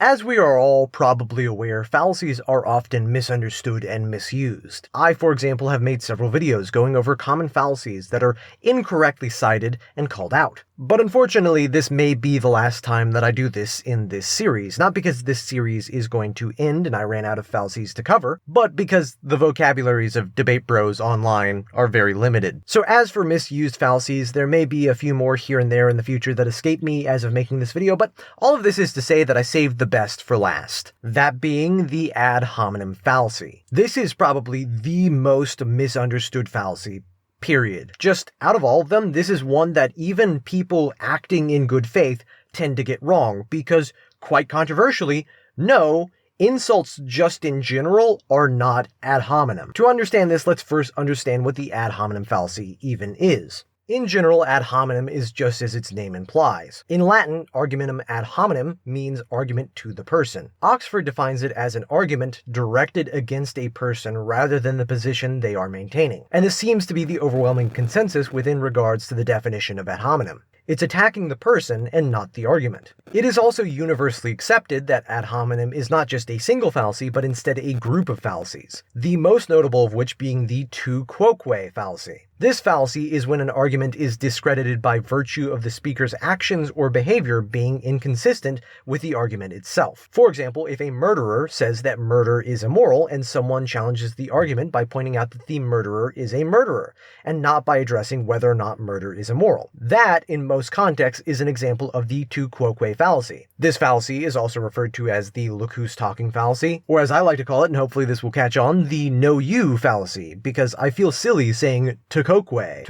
As we are all probably aware, fallacies are often misunderstood and misused. I, for example, have made several videos going over common fallacies that are incorrectly cited and called out. But unfortunately, this may be the last time that I do this in this series, not because this series is going to end and I ran out of fallacies to cover, but because the vocabularies of debate bros online are very limited. So as for misused fallacies, there may be a few more here and there in the future that escape me as of making this video, but all of this is to say that I saved the best for last. That being the ad hominem fallacy. This is probably the most misunderstood fallacy, period. Just out of all of them, this is one that even people acting in good faith tend to get wrong because, quite controversially, no, insults just in general are not ad hominem. To understand this, let's first understand what the ad hominem fallacy even is. In general, ad hominem is just as its name implies. In Latin, argumentum ad hominem means argument to the person. Oxford defines it as an argument directed against a person rather than the position they are maintaining. And this seems to be the overwhelming consensus within regards to the definition of ad hominem. It's attacking the person and not the argument. It is also universally accepted that ad hominem is not just a single fallacy, but instead a group of fallacies, the most notable of which being the tu quoque fallacy. This fallacy is when an argument is discredited by virtue of the speaker's actions or behavior being inconsistent with the argument itself. For example, if a murderer says that murder is immoral and someone challenges the argument by pointing out that the murderer is a murderer, and not by addressing whether or not murder is immoral. That, in most contexts, is an example of the tu quoque fallacy. This fallacy is also referred to as the look who's talking fallacy, or as I like to call it, and hopefully this will catch on, the know you fallacy, because I feel silly saying to quoque.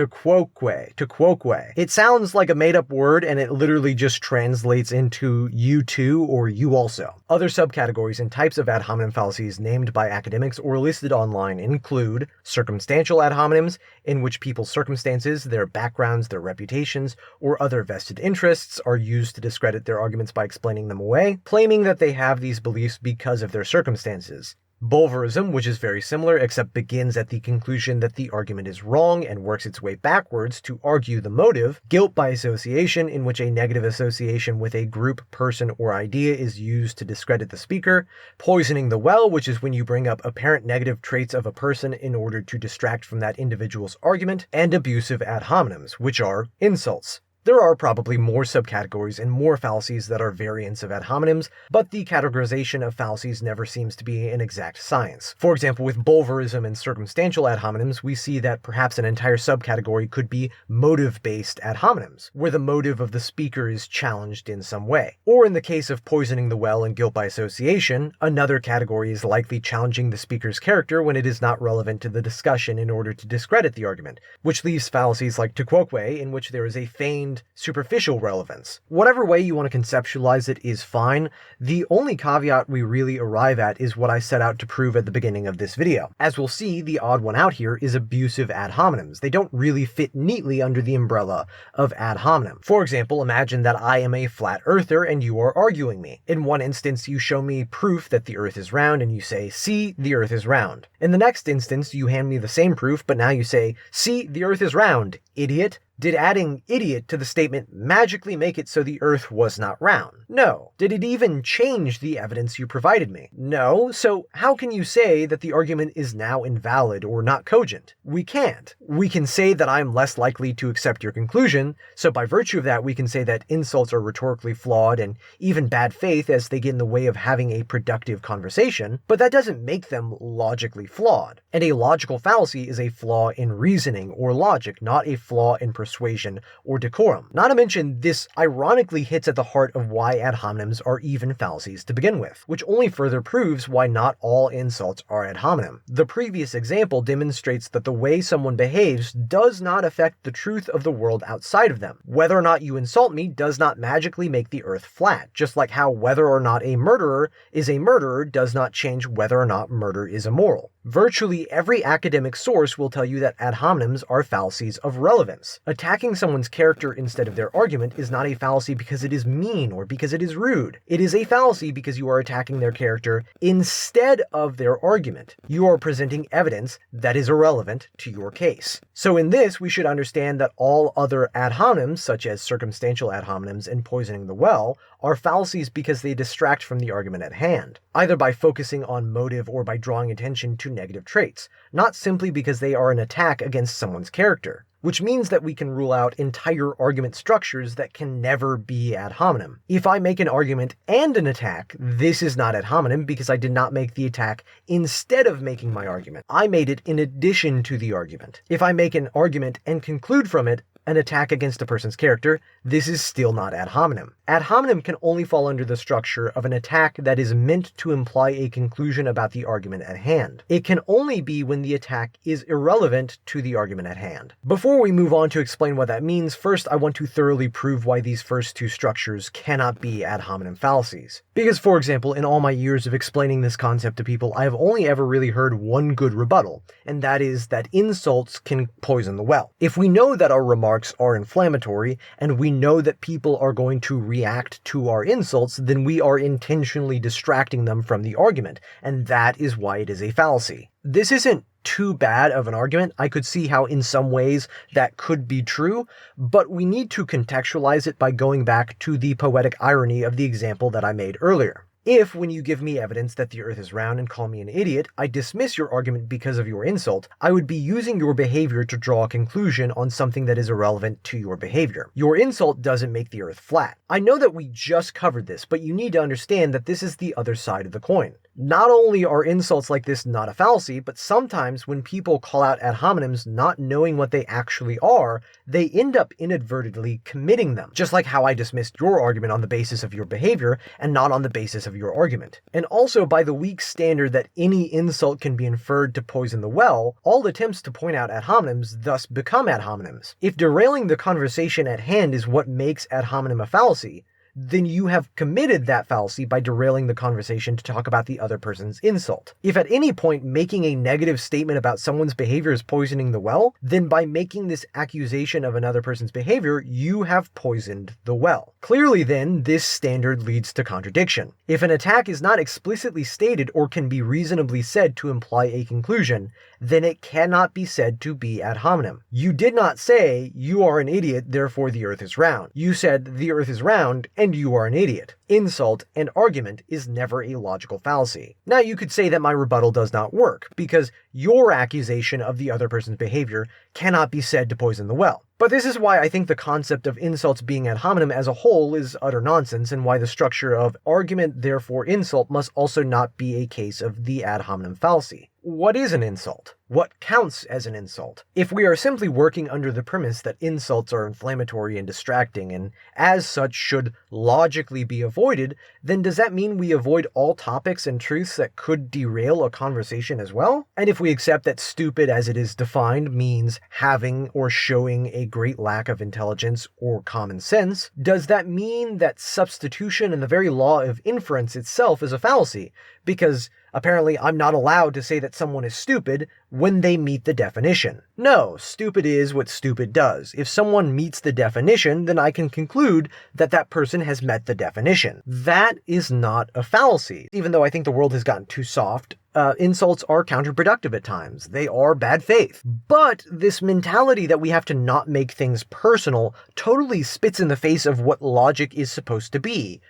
It sounds like a made-up word and it literally just translates into you too or you also. Other subcategories and types of ad hominem fallacies named by academics or listed online include circumstantial ad hominems, in which people's circumstances, their backgrounds, their reputations, or other vested interests are used to discredit their arguments by explaining them away, claiming that they have these beliefs because of their circumstances. Bulverism, which is very similar except begins at the conclusion that the argument is wrong and works its way backwards to argue the motive. Guilt by association, in which a negative association with a group, person, or idea is used to discredit the speaker. Poisoning the well, which is when you bring up apparent negative traits of a person in order to distract from that individual's argument. And abusive ad hominems, which are insults. There are probably more subcategories and more fallacies that are variants of ad hominems, but the categorization of fallacies never seems to be an exact science. For example, with bulverism and circumstantial ad hominems, we see that perhaps an entire subcategory could be motive-based ad hominems, where the motive of the speaker is challenged in some way. Or in the case of poisoning the well and guilt by association, another category is likely challenging the speaker's character when it is not relevant to the discussion in order to discredit the argument, which leaves fallacies like tu quoque, in which there is a feigned superficial relevance. Whatever way you want to conceptualize it is fine. The only caveat we really arrive at is what I set out to prove at the beginning of this video. As we'll see, the odd one out here is abusive ad hominems. They don't really fit neatly under the umbrella of ad hominem. For example, imagine that I am a flat earther and you are arguing me. In one instance, you show me proof that the earth is round and you say, see, the earth is round. In the next instance, you hand me the same proof, but now you say, see, the earth is round, idiot. Did adding idiot to the statement magically make it so the earth was not round? No. Did it even change the evidence you provided me? No. So how can you say that the argument is now invalid or not cogent? We can't. We can say that I'm less likely to accept your conclusion, so by virtue of that we can say that insults are rhetorically flawed and even bad faith as they get in the way of having a productive conversation, but that doesn't make them logically flawed. And a logical fallacy is a flaw in reasoning or logic, not a flaw in persuasion or decorum. Not to mention, this ironically hits at the heart of why ad hominems are even fallacies to begin with, which only further proves why not all insults are ad hominem. The previous example demonstrates that the way someone behaves does not affect the truth of the world outside of them. Whether or not you insult me does not magically make the earth flat, just like how whether or not a murderer is a murderer does not change whether or not murder is immoral. Virtually every academic source will tell you that ad hominems are fallacies of relevance. Attacking someone's character instead of their argument is not a fallacy because it is mean or because it is rude. It is a fallacy because you are attacking their character instead of their argument. You are presenting evidence that is irrelevant to your case. So in this, we should understand that all other ad hominems, such as circumstantial ad hominems and poisoning the well, are fallacies because they distract from the argument at hand, either by focusing on motive or by drawing attention to negative traits, not simply because they are an attack against someone's character. Which means that we can rule out entire argument structures that can never be ad hominem. If I make an argument and an attack, this is not ad hominem because I did not make the attack instead of making my argument. I made it in addition to the argument. If I make an argument and conclude from it an attack against a person's character, this is still not ad hominem. Ad hominem can only fall under the structure of an attack that is meant to imply a conclusion about the argument at hand. It can only be when the attack is irrelevant to the argument at hand. Before we move on to explain what that means, first I want to thoroughly prove why these first two structures cannot be ad hominem fallacies. Because, for example, in all my years of explaining this concept to people, I have only ever really heard one good rebuttal, and that is that insults can poison the well. If we know that our remarks are inflammatory, and we know that people are going to react to our insults, then we are intentionally distracting them from the argument, and that is why it is a fallacy. This isn't too bad of an argument. I could see how in some ways that could be true, but we need to contextualize it by going back to the poetic irony of the example that I made earlier. If, when you give me evidence that the earth is round and call me an idiot, I dismiss your argument because of your insult, I would be using your behavior to draw a conclusion on something that is irrelevant to your behavior. Your insult doesn't make the earth flat. I know that we just covered this, but you need to understand that this is the other side of the coin. Not only are insults like this not a fallacy, but sometimes when people call out ad hominems not knowing what they actually are, they end up inadvertently committing them. Just like how I dismissed your argument on the basis of your behavior and not on the basis of your argument. And also by the weak standard that any insult can be inferred to poison the well, all attempts to point out ad hominems thus become ad hominems. If derailing the conversation at hand is what makes ad hominem a fallacy, then you have committed that fallacy by derailing the conversation to talk about the other person's insult. If at any point making a negative statement about someone's behavior is poisoning the well, then by making this accusation of another person's behavior, you have poisoned the well. Clearly then, this standard leads to contradiction. If an attack is not explicitly stated or can be reasonably said to imply a conclusion, then it cannot be said to be ad hominem. You did not say, you are an idiot, therefore the earth is round. You said, the earth is round, and you are an idiot. Insult and argument is never a logical fallacy. Now you could say that my rebuttal does not work, because your accusation of the other person's behavior cannot be said to poison the well. But this is why I think the concept of insults being ad hominem as a whole is utter nonsense, and why the structure of argument therefore insult must also not be a case of the ad hominem fallacy. What is an insult? What counts as an insult? If we are simply working under the premise that insults are inflammatory and distracting and as such should logically be avoided, then does that mean we avoid all topics and truths that could derail a conversation as well? And if we accept that stupid as it is defined means having or showing a great lack of intelligence or common sense, does that mean that substitution and the very law of inference itself is a fallacy? Because apparently I'm not allowed to say that someone is stupid when they meet the definition. No, stupid is what stupid does. If someone meets the definition, then I can conclude that that person has met the definition. That is not a fallacy. Even though I think the world has gotten too soft, insults are counterproductive at times. They are bad faith. But this mentality that we have to not make things personal totally spits in the face of what logic is supposed to be.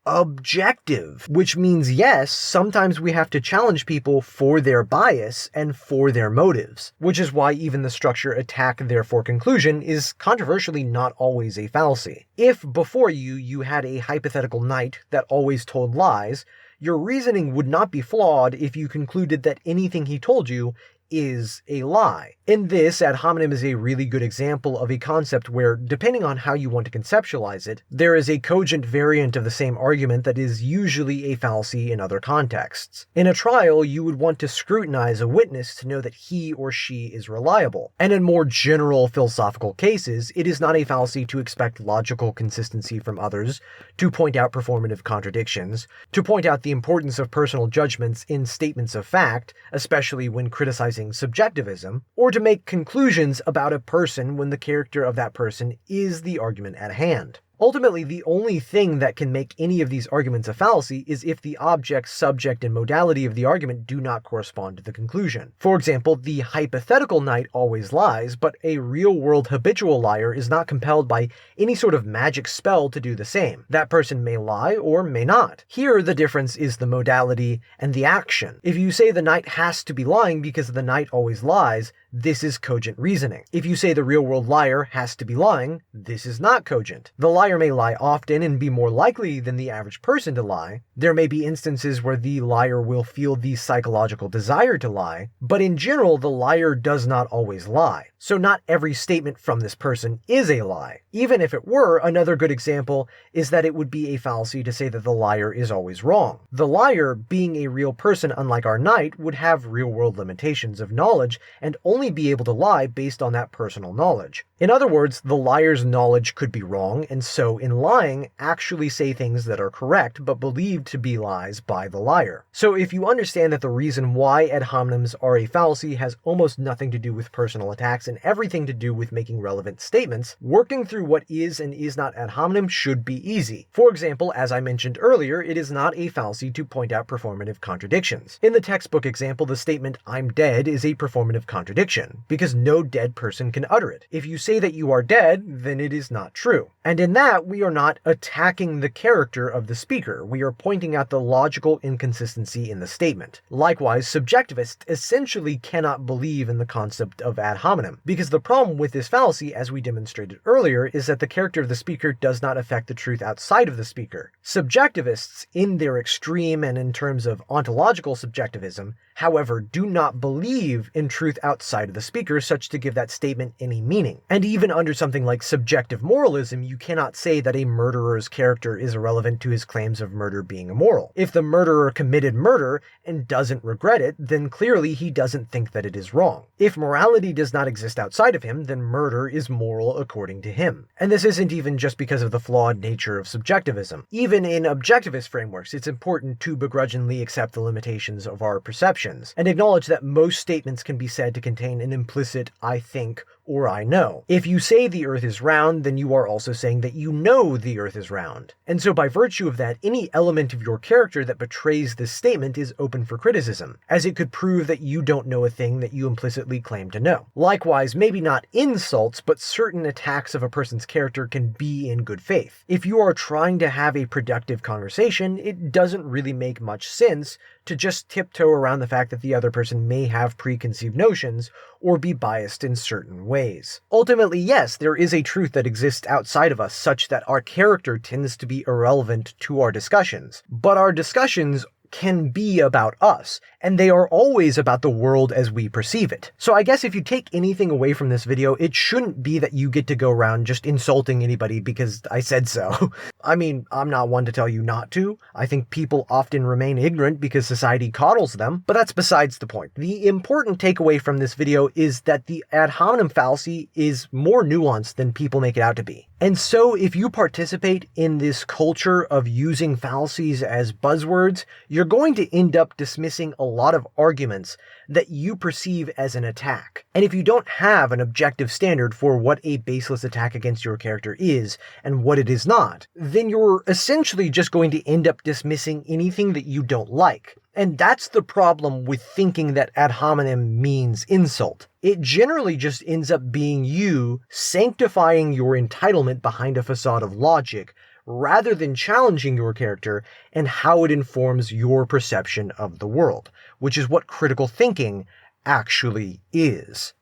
Objective, which means yes, sometimes we have to challenge people for their bias and for their motives, which is why even the structure attack therefore conclusion is controversially not always a fallacy. If before you had a hypothetical knight that always told lies, your reasoning would not be flawed if you concluded that anything he told you is a lie. In this, ad hominem is a really good example of a concept where, depending on how you want to conceptualize it, there is a cogent variant of the same argument that is usually a fallacy in other contexts. In a trial, you would want to scrutinize a witness to know that he or she is reliable. And in more general philosophical cases, it is not a fallacy to expect logical consistency from others, to point out performative contradictions, to point out the importance of personal judgments in statements of fact, especially when criticizing using subjectivism, or to make conclusions about a person when the character of that person is the argument at hand. Ultimately, the only thing that can make any of these arguments a fallacy is if the object, subject, and modality of the argument do not correspond to the conclusion. For example, the hypothetical knight always lies, but a real-world habitual liar is not compelled by any sort of magic spell to do the same. That person may lie or may not. Here, the difference is the modality and the action. If you say the knight has to be lying because the knight always lies, this is cogent reasoning. If you say the real-world liar has to be lying, this is not cogent. The liar may lie often and be more likely than the average person to lie. There may be instances where the liar will feel the psychological desire to lie, but in general, the liar does not always lie. So not every statement from this person is a lie. Even if it were, another good example is that it would be a fallacy to say that the liar is always wrong. The liar, being a real person unlike our knight, would have real-world limitations of knowledge and only be able to lie based on that personal knowledge. In other words, the liar's knowledge could be wrong, and so in lying, actually say things that are correct but believed to be lies by the liar. So if you understand that the reason why ad hominems are a fallacy has almost nothing to do with personal attacks and everything to do with making relevant statements, working through what is and is not ad hominem should be easy. For example, as I mentioned earlier, it is not a fallacy to point out performative contradictions. In the textbook example, the statement, "I'm dead," is a performative contradiction, because no dead person can utter it. If you say that you are dead, then it is not true. And in that, we are not attacking the character of the speaker. We are pointing out the logical inconsistency in the statement. Likewise, subjectivists essentially cannot believe in the concept of ad hominem, because the problem with this fallacy, as we demonstrated earlier, is that the character of the speaker does not affect the truth outside of the speaker. Subjectivists, in their extreme and in terms of ontological subjectivism, however, do not believe in truth outside of the speaker such to give that statement any meaning. And even under something like subjective moralism, you cannot say that a murderer's character is irrelevant to his claims of murder being immoral. If the murderer committed murder and doesn't regret it, then clearly he doesn't think that it is wrong. If morality does not exist outside of him, then murder is moral according to him. And this isn't even just because of the flawed nature of subjectivism. Even in objectivist frameworks, it's important to begrudgingly accept the limitations of our perceptions and acknowledge that most statements can be said to contain an implicit "I think" or "I know." If you say the earth is round, then you are also saying that you know the earth is round. And so by virtue of that, any element of your character that betrays this statement is open for criticism, as it could prove that you don't know a thing that you implicitly claim to know. Likewise, maybe not insults, but certain attacks of a person's character can be in good faith. If you are trying to have a productive conversation, it doesn't really make much sense to just tiptoe around the fact that the other person may have preconceived notions or be biased in certain ways. Ultimately, yes, there is a truth that exists outside of us such that our character tends to be irrelevant to our discussions, but our discussions can be about us, and they are always about the world as we perceive it. So I guess if you take anything away from this video, it shouldn't be that you get to go around just insulting anybody because I said so. I mean, I'm not one to tell you not to. I think people often remain ignorant because society coddles them, but that's besides the point. The important takeaway from this video is that the ad hominem fallacy is more nuanced than people make it out to be. And so if you participate in this culture of using fallacies as buzzwords, you're going to end up dismissing a lot of arguments that you perceive as an attack. And if you don't have an objective standard for what a baseless attack against your character is and what it is not, then you're essentially just going to end up dismissing anything that you don't like. And that's the problem with thinking that ad hominem means insult. It generally just ends up being you sanctifying your entitlement behind a facade of logic, rather than challenging your character and how it informs your perception of the world, which is what critical thinking actually is.